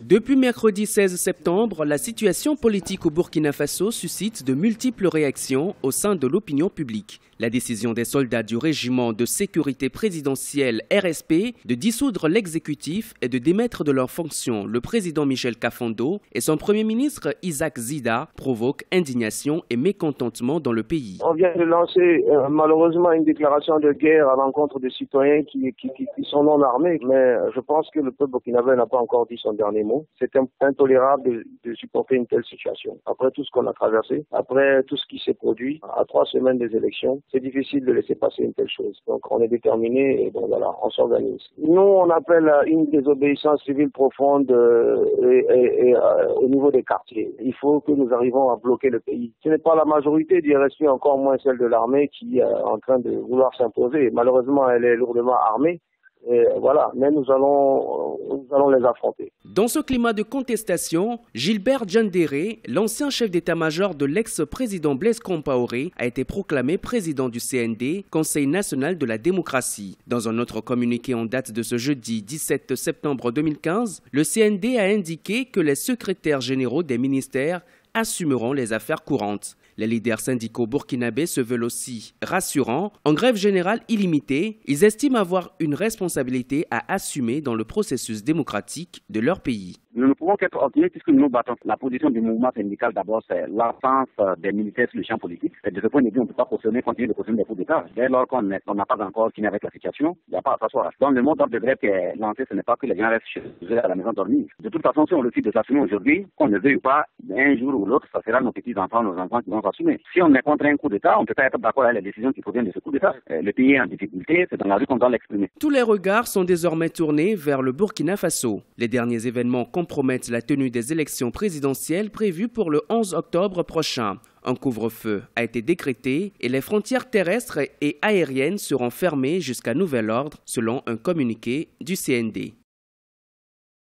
Depuis mercredi 16 septembre, la situation politique au Burkina Faso suscite de multiples réactions au sein de l'opinion publique. La décision des soldats du régiment de sécurité présidentielle RSP de dissoudre l'exécutif et de démettre de leurs fonctions le président Michel Kafando et son premier ministre Isaac Zida provoque indignation et mécontentement dans le pays. On vient de lancer malheureusement une déclaration de guerre à l'encontre des citoyens qui sont non armés, mais je pense que le peuple burkinabé n'a pas encore dit son dernier mot. C'est intolérable de supporter une telle situation. Après tout ce qu'on a traversé, après tout ce qui s'est produit, à 3 semaines des élections, c'est difficile de laisser passer une telle chose. Donc on est déterminé et bon voilà, on s'organise. Nous, on appelle à une désobéissance civile profonde au niveau des quartiers. Il faut que nous arrivons à bloquer le pays. Ce n'est pas la majorité du RSP, encore moins celle de l'armée qui est en train de vouloir s'imposer. Malheureusement, elle est lourdement armée. Et voilà, mais nous allons les affronter. Dans ce climat de contestation, Gilbert Diendéré, l'ancien chef d'état-major de l'ex-président Blaise Compaoré, a été proclamé président du CND, Conseil national de la démocratie. Dans un autre communiqué en date de ce jeudi 17 septembre 2015, le CND a indiqué que les secrétaires généraux des ministères assumeront les affaires courantes. Les leaders syndicaux burkinabés se veulent aussi rassurants. En grève générale illimitée, ils estiment avoir une responsabilité à assumer dans le processus démocratique de leur pays. Nous ne pouvons qu'être optimistes puisque nous battons. La position du mouvement syndical, d'abord, c'est l'absence des militaires sur le champ politique. Et de ce point de vue, on ne peut pas continuer de cautionner des coups d'État. Dès lors qu'on n'a pas encore fini avec la situation, il n'y a pas à s'asseoir. Donc le mot d'ordre de grève qui est lancé, ce n'est pas que les gens restent chez eux à la maison dormir. De toute façon, si on le fait de s'assumer aujourd'hui, qu'on ne veuille pas, un jour ou l'autre, ça sera nos petits-enfants, nos enfants qui vont s'assumer. Si on est contre un coup d'État, on ne peut pas être d'accord avec les décisions qui proviennent de ce coup d'État. Le pays est en difficulté, c'est dans la rue qu'on doit l'exprimer. Tous les regards sont désormais tournés vers le Burkina Faso. Les derniers événements compromettent la tenue des élections présidentielles prévues pour le 11 octobre prochain. Un couvre-feu a été décrété et les frontières terrestres et aériennes seront fermées jusqu'à nouvel ordre selon un communiqué du CND.